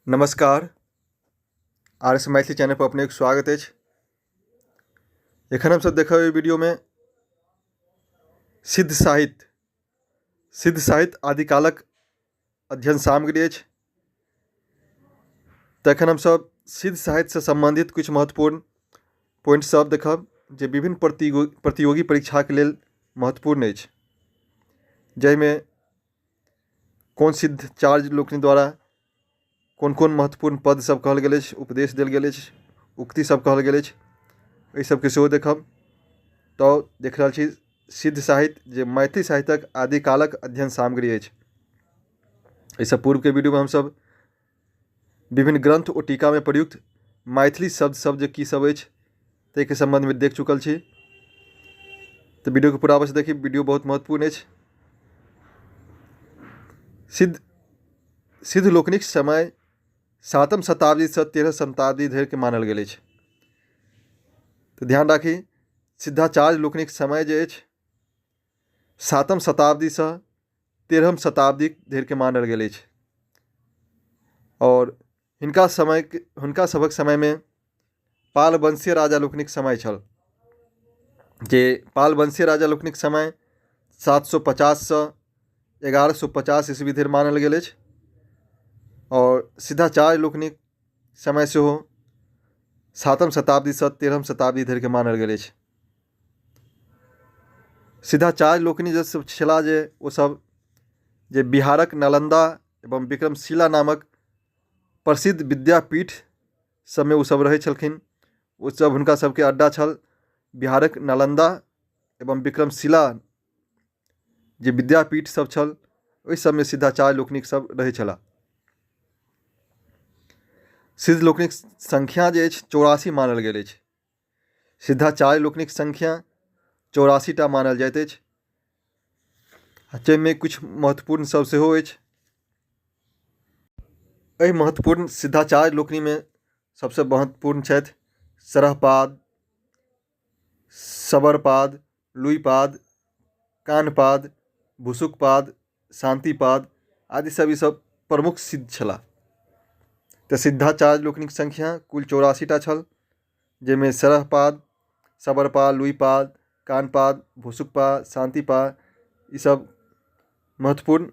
नमस्कार। RS Maithili channel पर अपने स्वागत है। एखन हम सब देखब वीडियो में सिद्ध साहित्य आदिकालक अध्ययन सामग्री अछि। तो एखन हम सब सिद्ध साहित्य से संबंधित कुछ महत्वपूर्ण पॉइंट सब देखब जे विभिन्न प्रतियोगी परीक्षा के लेल महत्वपूर्ण अछि, जाहिमे कोन सिद्धाचार्य लोकनि द्वारा कोन कोन महत्वपूर्ण पद सब कहल गेल अछि, उपदेश देल गेल अछि, उक्ति सब कहल गेल अछि, एहि सबके सेहो देखब। तो देख रहल छी सिद्ध साहित्य जे मैथिली साहित्यक आदिकालक अध्ययन सामग्री अछि। एहिसँ पूर्व के वीडियो में हम सब विभिन्न ग्रंथ और टीका में प्रयुक्त मैथिली शब्द जे की सब अछि ताहिके संबंध में देख चुकल छी। तो वीडियो के पूरा अवश्य देखी, वीडियो बहुत महत्वपूर्ण अछि। सिद्ध लोकनिक समय 7वीं शताब्दी से 13वीं शताब्दी धरि के मानल गेल अछि। तो ध्यान राखी सिद्धाचार्य लोकनिक समय जे अछि 7वीं शताब्दी से 13वीं शताब्दी धरि के मानल गेल अछि। और हिनका सबक समय में पाल वंशीय राजा लोकनिक समय छल, जे पाल वंशीय राजा लोकनिक समय 750 से 1150 ईस्वी धरि मानल गेल अछि। और सिद्धाचार्य लोकनिक समय से 7वीं शताब्दी से 13वीं शताब्दी धरि के मानल गेल अछि। सिद्धाचार्य लोकनि जे सब छला जे ओ सब जे बिहारक नालंदा एवं विक्रमशिला नामक प्रसिद्ध विद्यापीठ सब में ओ सब रहै छलखिन। ओ सब हुनका सबके अड्डा छल। बिहारक नालंदा एवं विक्रमशिला जे विद्यापीठ सब छल ओहि सब में सिद्धाचार्य लोकनिक सब रहै छला। सिद्ध लोकनिक संख्या जे अछि 84 मानल गेल अछि। सिद्धाचार्य लोकनिक संख्या 84टा मानल जाइत अछि, जाहिमे कुछ महत्वपूर्ण सब सेहो अछि। एहि महत्वपूर्ण सिद्धाचार्य लोकनि में सबसे महत्वपूर्ण छथि सरहपाद, सबरपाद, लुईपाद, कानपाद, भुसुकपाद, शांतिपाद आदि सब प्रमुख सिद्ध छला। तो सिद्धाचार्य लोकनिक संख्या कुल 84टा छल, जिसमें सरहपाद, सबरपाद, लुईपाद, कानपाद, भुसुकपाद, शांतिपाद ये सब महत्वपूर्ण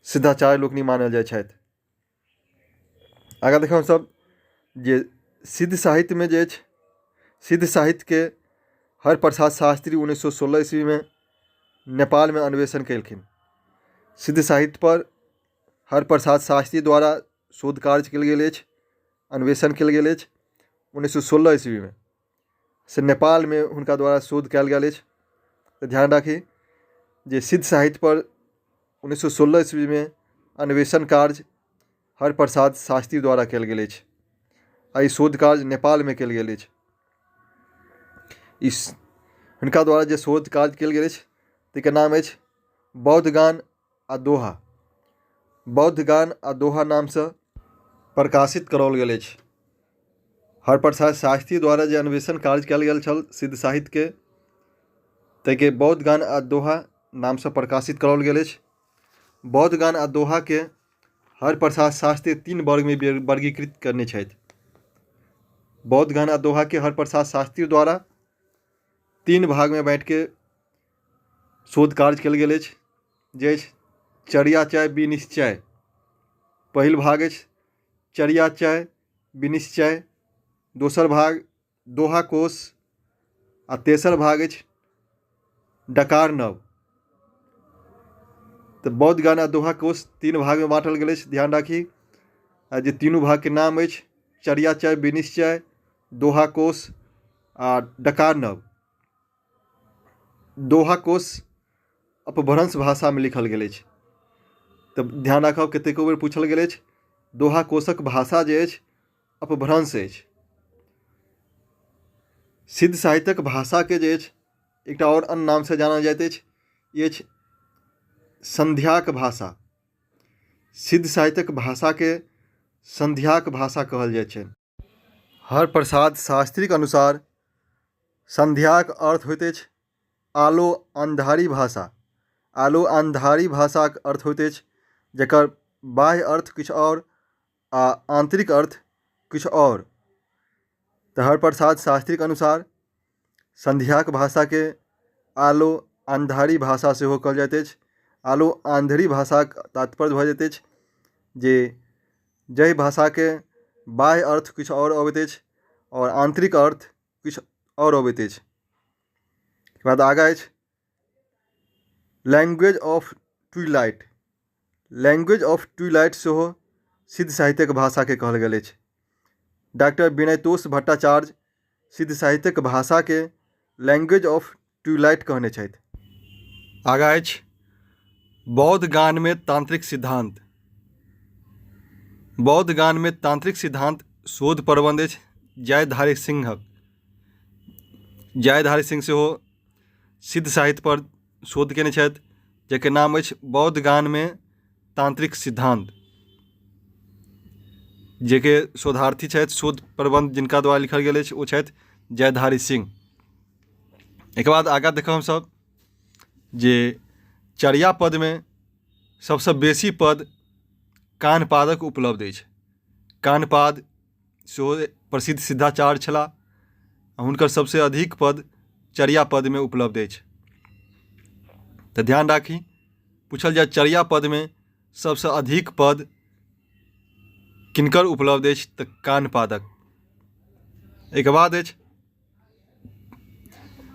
सिद्धाचार्य लोकनि मानल जाय छथि। आगे देखो हम सब जे सिद्ध साहित्य में जे सिद्ध साहित्य के हरप्रसाद शास्त्री 1916 ईस्वी में नेपाल में अन्वेषण केलखिन। सिद्ध साहित्य पर हरप्रसाद शास्त्री द्वारा शोध कार्य कल गेल अछि, अन्वेषण कल गेल अछि 1916 ईस्वी में से नेपाल में हुनका द्वारा शोध कल गेल अछि। तो ध्यान राखी जे सिद्ध साहित्य पर 1916 ईस्वी में अन्वेषण कार्य हरप्रसाद शास्त्री द्वारा कल गेल अछि। आ शोध कार्य नेपाल में कल गेल अछि। इस हुनका द्वारा जे शोध कार्य कल गेल अछि तकर नाम अछि बौद्धगान आ दोहा। बौद्धगान आ दोहा नाम से प्रकाशित कराओल गेल अछि। हरप्रसाद शास्त्री द्वारा जे अन्वेषण कार्य कल गेल छल सिद्ध साहित्य के ताके बौद्धगान आ दोहा नाम से प्रकाशित कराओल गेल अछि। बौद्धगान आ दोहा के हरप्रसाद शास्त्री 3 वर्ग में वर्गीकृत करने छथि। बौद्धगान आ दोहा के हरप्रसाद शास्त्री द्वारा 3 भाग में बांट के शोध कार्य कल गेल अछि, जे चर्याचय विनिश्चय। पहिल भाग अछि चर्याचय विनिश्चय, दोसर भाग दोहा कोश आ तेसर भाग अछि डकार नव। तो बौद्धगान आ दोहा कोश 3 भाग में बांटल गेल अछि। ध्यान राखी जे तीनों भाग के नाम अछि चर्याचय विनिश्चय, दोहा कोश आ डकार नव। दोहा कोश अपभ्रंश भाषा में लिखल गेल अछि। तो ध्यान राखब कतेको बेर पूछल गेल अछि दोहा कोशक भाषा जे अछि अपभ्रंश अछि। सिद्ध साहित्यक भाषा के जे अछि एकटा और अन्य नाम से जानल जाइत अछि, ई अछि संध्याक भाषा। सिद्ध साहित्यक भाषा के संध्याक भाषा कहल जाइत छै। हरप्रसाद शास्त्री के अनुसार संध्याक अर्थ होइत अछि आलो अंधारी भाषा। आलो अंधारी भाषा के अर्थ होइत अछि जकर बाह्य अर्थ किछु और आ आंतरिक अर्थ किछु और। तऽ हरप्रसाद शास्त्रीक अनुसार संध्याक भाषा के आलो आन्धारी भाषा सेहो कहल जाइत अछि। आलो आन्धरी भाषाक तात्पर्य भऽ जाइत अछि जे जाहि भाषा के बाह्य अर्थ किछु और अबैत अछि और आंतरिक अर्थ किछु और अबैत अछि। के बाद आगा अछि language of Twilight. Language of Twilight सेहो सिद्ध साहित्यक भाषा के कहल गेल अछि। डॉक्टर विनयतोष भट्टाचार्य सिद्ध साहित्यक भाषा के लैंग्वेज ऑफ ट्विलाइट कहने छथि। आगा अछि बौद्ध गान में तांत्रिक सिद्धांत। बौद्ध गान में तांत्रिक सिद्धांत शोध प्रबंध अछि जयधारी सिंहक। जयधारी सिंह सेहो सिद्ध साहित्य पर शोध केने छथि जेकर नाम अछि बौद्ध गान में तांत्रिक सिद्धांत। जेके शोधार्थी छथि, शोध प्रबंध जिनका द्वारा लिखल गेल अछि ओ छथि जयधारी सिंह। एक बाद आगा देखब हमसब जे चर्या पद में सबसे बेसी पद कानपादक उपलब्ध अछि। कानपाद सेहो प्रसिद्ध सिद्धाचार्य छलाह। हुनकर सबसे अधिक पद चर्या पद में उपलब्ध अछि। तऽ ध्यान राखी पूछल जाय चर्या पद में सबसे अधिक पद किनकर उपलब्ध अछि तऽ कानपादक। एक बाद अछि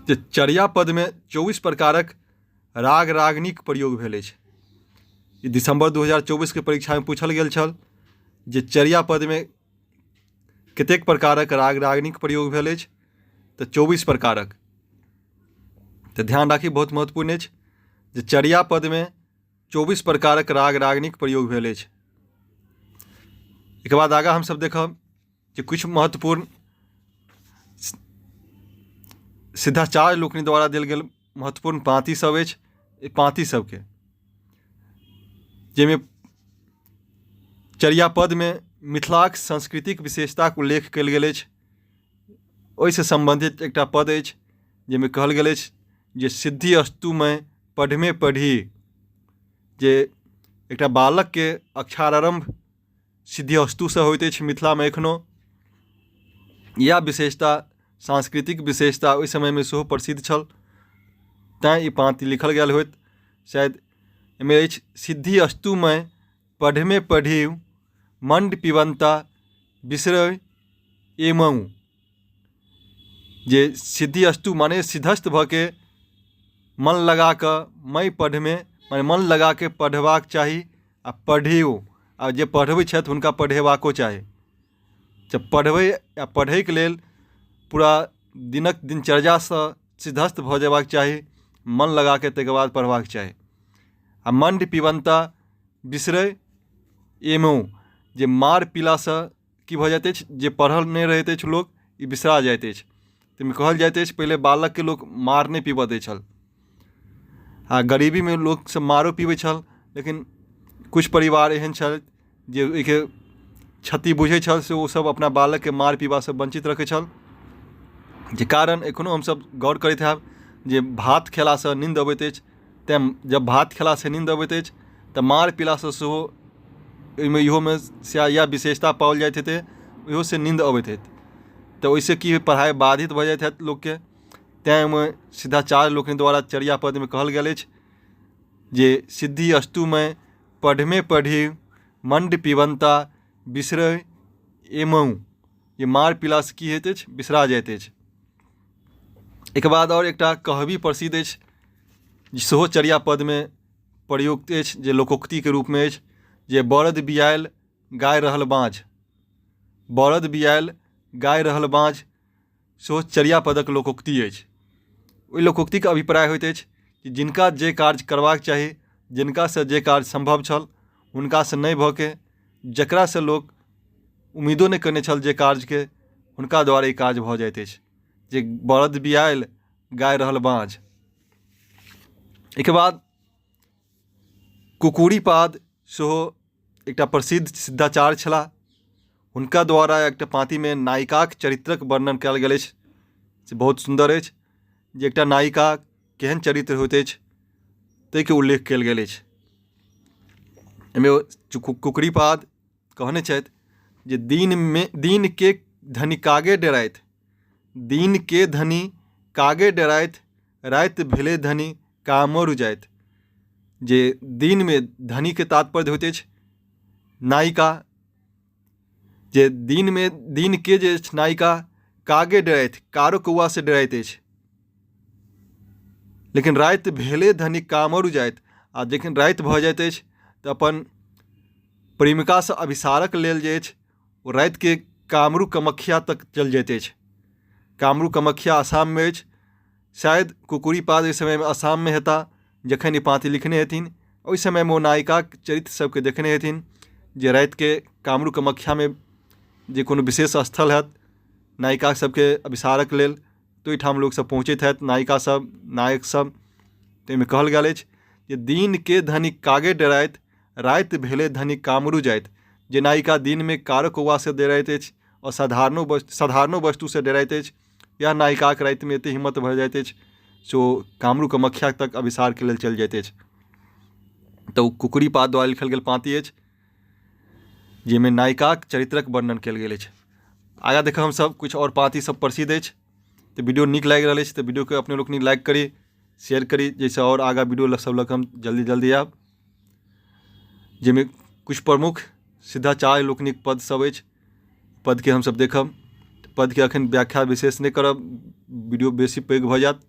जे चर्या पद में 24 प्रकारक राग रागनीक प्रयोग भेल अछि। ई दिसंबर 2024 के परीक्षा में पूछल गेल छल जे चर्या पद में कतेक प्रकारक राग रागनीक प्रयोग भेल अछि तऽ 24 प्रकारक। तऽ ध्यान राखी बहुत महत्वपूर्ण अछि जे चर्या पद में 24 प्रकारक राग रागनीक प्रयोग भेल अछि। एक बाद आगा हम सब देखब जे कुछ महत्वपूर्ण सिद्धाचार्य लोकनि द्वारा देल गेल महत्वपूर्ण पाँति सब अछि। ई पाँति सबके जाहिमे चर्या पद में मिथिलाक सांस्कृतिक विशेषताक उल्लेख कयल गेल अछि। ओहिसँ संबंधित एकटा पद अछि जाहिमे कहल गेल अछि जे सिद्धि अस्तु में पढ़मे पढ़ी। जे एकटा बालक के अक्षरारंभ सिद्धि अस्तु से होइत अछि मिथिला में एखनो। यह विशेषता सांस्कृतिक विशेषता ओहि समय में सेहो प्रसिद्ध छल, तैँ ई पाँति लिखल गेल होइत। शायद एहिमे अछि सिद्धि अस्तु में पढ़मे पढ़ी मंड पिबंता बिसरय एमऊ। जे सिद्धि अस्तु माने सिद्धस्त भऽ के मन लगा कऽ मई पढ़मे माने मन लगा के पढ़बाक चाही आ पढ़ियो आ जे पढ़बै छथि हुनका पढ़ेबाको चाही। जब पढ़बै या पढ़ैके लेल पूरा दिनक दिनचर्यासँ सिद्धस्त भऽ जेबाक चाही, मन लगा के ताहिके बाद पढ़बाक चाही। आ मंड पिबंता बिसरय एमऊ जे मार पीलासँ की भऽ जाइत अछि जे पढ़ल नहि रहैत अछि लोक ई बिसरा जाइत अछि। ताहिमे कहल जाइत अछि पहिले बालकके लोक मार नहि पीबऽ दै छल। आ गरीबी में लोक सब मारो पीबै छल, लेकिन कुछ परिवार एहन छल जे एहिके क्षति बुझै छल से ओ सब अपना बालक के मार पीबासँ वंचित रखै छल। जे कारण एखनो हमसब गौर करैत हैब जे भात खेलासँ नींद अबैत अछि, तेँ जब भात खेलासँ नींद अबैत अछि तऽ मार पीलासँ सेहो ओहिमे इहोमे इएह विशेषता पाओल जाइत हेतै, इहोसँ नींद अबैत हेतै। तऽ ओहिसँ की पढ़ाइ बाधित भऽ जाइत हैत लोकके। तैँ ओहिमे सिद्धाचार्य लोकनि द्वारा चर्या पद में कहल गेल अछि जे सिद्धि अस्तु में पढ़मे पढ़ी मंड पिबंता बिसरय एमऊ। ये मार पीलासँ की होइत अछि बिसरा जाइत अछि। एक बाद और एकटा कहबी प्रसिद्ध अछि सेहो चर्या पद में प्रयुक्त अछि जे लोकोक्ति के रूप में अछि जे बरद बियायल गाय रहल बाँझ। बरद बियायल गाय रहल बाँझ सेहो चर्या पदक लोकोक्ति अछि। ओहि लोकोक्तिके अभिप्राय होइत अछि कि जिनका जे कार्य करबाक चाही, जिनकासँ जे कार्य संभव छल हुनकासँ नहि भऽ के जकरासँ लोक उम्मीदो नहि करने छल जे कार्यके हुनका द्वारा ई काज भऽ जाइत अछि। जे बरद बियायल गाय रहल बाँझ। एहिके बाद कुकुरीपाद सेहो एकटा प्रसिद्ध सिद्धाचार्य छलाह। हुनका द्वारा एकटा पाँति में नायिकाक चरित्रक वर्णन कयल गेल अछि से बहुत सुन्दर अछि। जे एकटा नायिका केहन चरित्र होइत अछि ताहिके उल्लेख कयल गेल अछि। एहिमे कुकुरीपाद कहने छथि जे दीन के धनी कागे डराइत, दीन के धनी कागे डराइत, राति भेले धनी कामर जाइत। जे दिन में धनी के तात्पर्य होते नायिका, जे दिन में दिन के जे नायिका कागे डराइत, कारो कौआ से डराइत अछि, लेकिन राति भेले धनी कामर जाइत। आ जखन राति भऽ जाइत अछि तऽ अपन प्रेमिका से अभिसारक लेल जे अछि ओ राति के कामरू कामाख्या तक चल जाइत अछि। कामरू कामाख्या आसाम में अछि, शायद कुकुरीपाद ओहि समय में आसाम में हेता जखन ई पाँति लिखने हेथिन। ओहि समय में ओ नायिका चरित्र सबके देखने हेथिन जे राति के कामरू कामाख्या में जे कोनो विशेष स्थल हैत नायिका सबके अभिसारक लेल, तो ओहिठाम लोक सब पहुँचैत हैत, नायिका सब, नायक सब। तो एहिमे कहल गेल अछि जे दीन के धनी कागे डराइत, राति भेले धनी कामरू जाइत। जे नायिका दिन में कार कौआ से डराइत अछि और साधारणो वस्तु से डराइत अछि, यह नायिकाक राति में एते हिम्मत भऽ जाइत अछि सो कामरू कामाख्या तक अभिसार के लेल चलि जाइत अछि। तो कुकुरीपाद द्वारा लिखल गेल पाँति अछि जाहिमे नायिकाक चरित्रक वर्णन कयल गेल अछि। आगाँ देखब हमसब कुछ और पाँति सब प्रसिद्ध अछि। तो वीडियो नीक लागि रहल अछि तो वीडियो के अपने लोकनि लाइक करी, शेयर करी, जैसे और आगाँ वीडियो सब लग हम जल्दी आब। जाहिमे कुछ प्रमुख सिद्धाचार्य लोकनिक पद सब अछि, पद के हमसब देखब। पद के अखन व्याख्या विशेष नहीं करब, वीडियो बेसी पैघ भऽ जायत,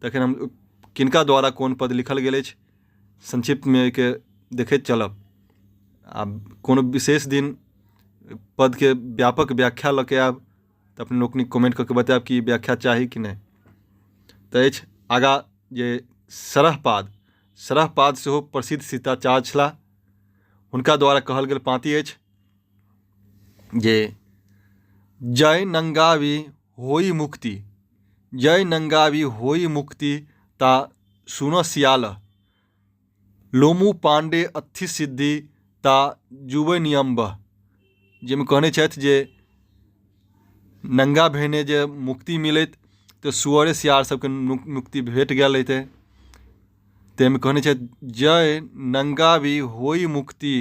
तखन हम किनका द्वारा कोन पद लिखल गेल अछि संक्षिप्त में के देखैत चलब। आ कोनो विशेष दिन पद के व्यापक व्याख्या लऽ के आब तऽ अपने लोकनि कमेंट करके बतायब कि व्याख्या चाही कि नहीं। तऽ अछि आगाँ जे सरहपाद सेहो प्रसिद्ध सिद्धाचार्य छलाह। हुनका द्वारा कहल गेल पाँति अछि जे जय नंगावी होई मुक्ति, जय नंगावी होई मुक्ति ता सुनो सियाल, लोमू पांडे अथि सिद्धि ता जुबे नियम्ब। जाहिमे कहने छथि जे नंगा भेने जे मुक्ति मिलैत तो सुअरे सियार सबके मुक्ति भेट गेल रहितै। ताहिमे कहने छथि जय नंगावी होई मुक्ति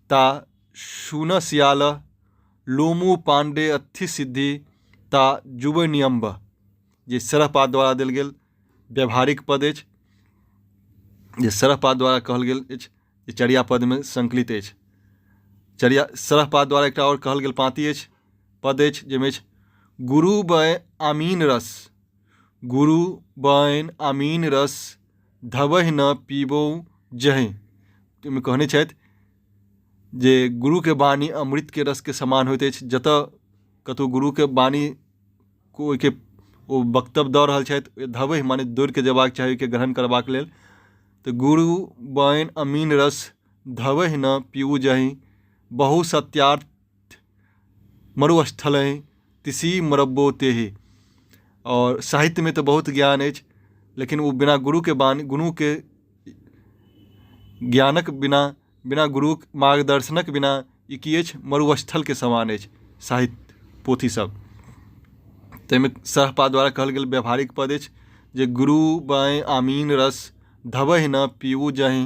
ता सुन सियाल, लोमू पांडे अथि सिद्धि ता जुबे नियम्ब। जे सरहपाद द्वारा देल गेल व्यवहारिक पद अछि, जे सरहपाद द्वारा कहल गेल अछि, जे चर्या पद में संकलित अछि। सरहपाद द्वारा एकटा और कहल गेल पाँति अछि, पद अछि जाहिमे अछि गुरु बैन आमीन रस, गुरु बैन आमीन रस धबहि न पीबो जहि। में कहने छथि जे गुरु के वाणी अमृत के रस के समान होइत अछि। जतऽ कतौ गुरु के वाणी को के ओ वक्तव्य दऽ रहल छथि, धबहि माने दौड़ के जेबाक चाही के ग्रहण करबाक लेल। तो गुरु बैन अमीन रस धबहि न पीबू जहि, बहु सत्यार्थ मरुस्थल तिसी मरब्बो तेहि। और साहित्य में तो बहुत ज्ञान अछि, लेकिन वो बिना गुरु के वाणी, गुरु के ज्ञानक बिना गुरु मार्गदर्शनक बिना ई की अछि, मरुस्थल के समान अछि साहित्य पोथी सब। ताहिमे सरहपाद द्वारा कहल गेल व्यवहारिक पद अछि जे गुरु बैन आमीन रस धबहि न पीबू जहि,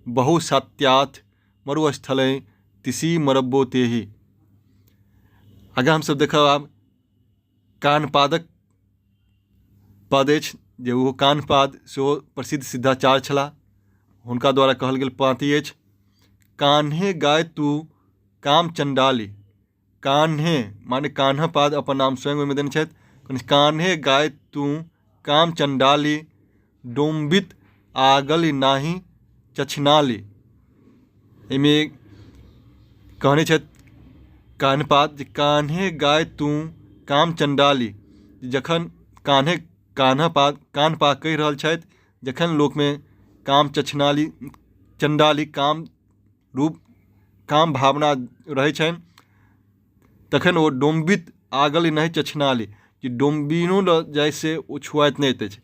बहु सत्याथ मरुस्थल तिसी मरब्बो तेहि। आगाँ हमसब देखब आब कानपादक पद अछि, जे वो कानपाद सेहो प्रसिद्ध सिद्धाचार्य छलाह। हुनका द्वारा कहल गेल पाँति अछि कान्हे गाय तू काम चंडाली, कान्हे माने कान्हपाद अपन नाम स्वयं में देने छथि। कान्हे गाय तू काम चंडाली, डोम्बित आगल नाही चछनाली। एहिमे कहने छथि कान्हपाद जे कान्हे गाय तू काम चंडाली। जखन कान्हपाद कहि रहल छथि जखन लोक में काम चंडाली काम भावना रहै छनि, तखन ओ डोम्बित आगल नहीं चछनाली, कि डोम्बिनो जाय से ओ छुआइत नहीं अछि,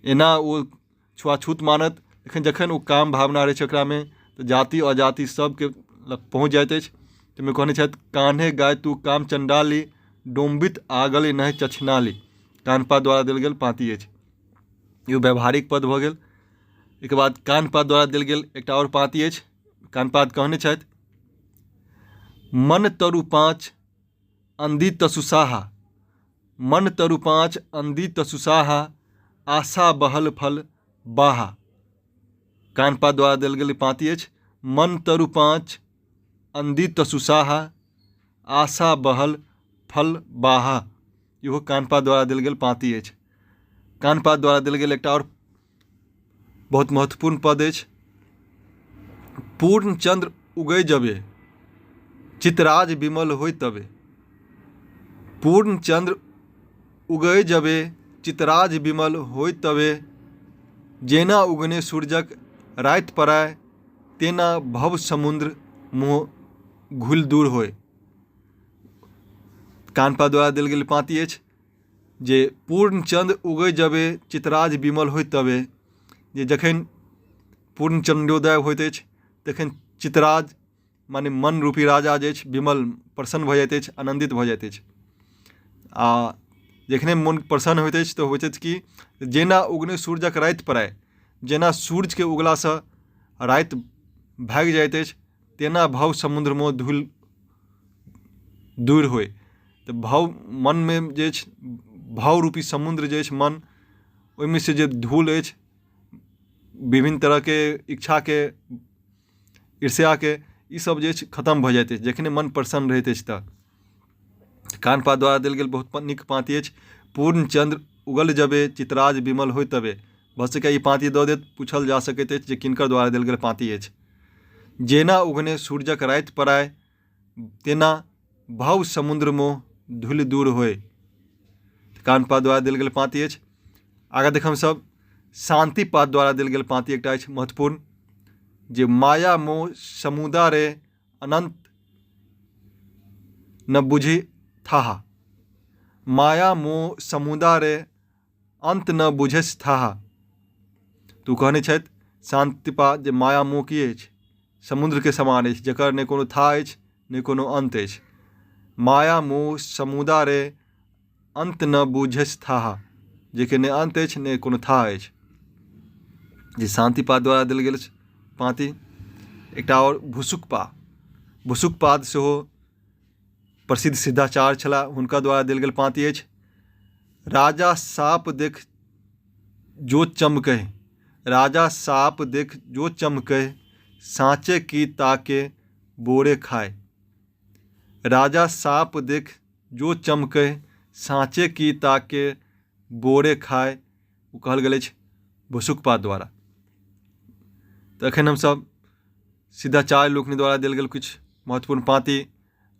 एना ओ छुआछूत मानत। जखन ओ काम भावना रहै छै ओकरा में तो जाति अजाति सबके लग पहुँच जाइत अछि। ताहिमे कहने छथि कान्हे गाय तू काम चंडाली, डोम्बित आगल नहीं चछनाली। कानपाद द्वारा देल गेल पाँति अछि, ई व्यवहारिक पद भऽ गेल। एक बाद कानपाद द्वारा देल गेल एकटा और पाँति अछि। कानपाद कहने छथि मन तरु पाँच अंधी तसुसाहा, मन तरु पाँच अंधी तसुसाहा, आशा बहल फल बाहा। कानपा द्वारा देल गेल पाँति अछि। मन तरु पाँच अंधी तसुसाहा, आशा बहल फल बाहा। इहो कानपा द्वारा देल गेल पाँति अछि। कानपा द्वारा देल गेल एकटा और बहुत महत्वपूर्ण पद अछि। पूर्ण चंद्र उगै जबे, चितराज विमल होय तबे। पूर्ण चंद्र उगै जबे, चितराज विमल होय तबे। जेना उगने सूरजक राति पड़य, तेना भव समुद्र मोह घुल दूर होय। कानपा द्वारा देल गेल पाँति अछि जे पूर्ण चंद्र उगै जबे, चितराज विमल होय तबे। जे जखन पूर्ण चंद्रोदय होइत अछि तखन चितराज माने मन रूपी राजा जे अछि विमल प्रसन्न भऽ जाइत अछि, आनन्दित भऽ जाइत अछि। आ जखने मन प्रसन्न होइत अछि तऽ होइत अछि कि जेना उगने सूरजक राति पड़य, जेना सूर्यके उगलासँ राति भागि जाइत अछि, तेना भव समुद्रमे धूल दूर होय। तऽ भाव मनमे जे अछि, भाव रूपी समुद्र जे अछि मन, ओहिमे से जे धूल अछि, विभिन्न तरहके इच्छाके, ईर्ष्याके, ईसब जे अछि खतम भऽ जाइत अछि जखने मन प्रसन्न रहैत अछि तऽ। कानपा द्वारा देल गेल बहुत नीक पाँति अछि। पूर्ण चंद्र उगल जबे, चितराज विमल होय तबे। भऽ सकै ई पाँति दऽ देत, पूछल जा सकैत अछि जे किनकर द्वारा देल गेल पाँति अछि। जेना उगने सूरजक राति पड़य, तेना भव समुद्र मोह धूल दूर होय। कानपा द्वारा देल गेल पाँति अछि। आगाँ देखब सब शांति पाद द्वारा देल गेल पाँति एकटा अछि महत्वपूर्ण, जे माया मोह समुदा रे अनंत न बुझि थाहा। माया मोह समुदा रे अंत न बुझस थाहा। तो कहने छथि शांतिपाद जे माया मोह की अछि, समुद्रके समान अछि जकर नहि कोनो था अछि नहि कोनो अंत अछि। माया मोह समुदा रे अंत न बुझस थाहा, जेके नहि अंत अछि नहि कोनो था अछि। जे शांतिपाद द्वारा देल गेल पाँति। एकटा और भुसुकपा, भुसुकपाद सेहो प्रसिद्ध सिद्धाचार्य छलाह, हुनका द्वारा देल गेल पाँति अछि। राजा साप देख जो चमकै, राजा साप देख जो चमकै, सांचे की ताके बोरे खाए। राजा साप देख जो चमकै, सांचे की ताके बोरे खाए। ओ कहल गेल अछि भुसुकपाद द्वारा। तऽ एखन हमसब सिद्धाचार्य लोकनि द्वारा देल गेल किछु महत्वपूर्ण पाँति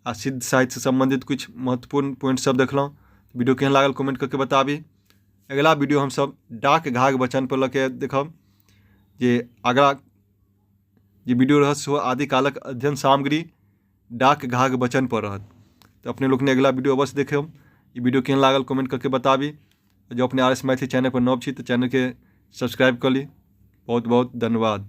आ सिद्ध साहित्य से संबंधित किछु महत्वपूर्ण पॉइंट सब देखलहुँ। वीडियो केहन लागल कमेंट करके बताबी। अगला वीडियो हमसब डाक घाघ वचन पर लऽ के देखब, जे आगाँ जे वीडियो रहत सेहो आदिकालक अध्ययन सामग्री डाक घाघ वचन पर रहत। तो अपने लोग ने अगला वीडियो अवश्य देखब। ये वीडियो केहन लागल कमेंट करके बताबी। जो अपने RS मैथिली चैनल पर नव छी तो चैनल के सब्सक्राइब कर ली। बहुत बहुत धन्यवाद।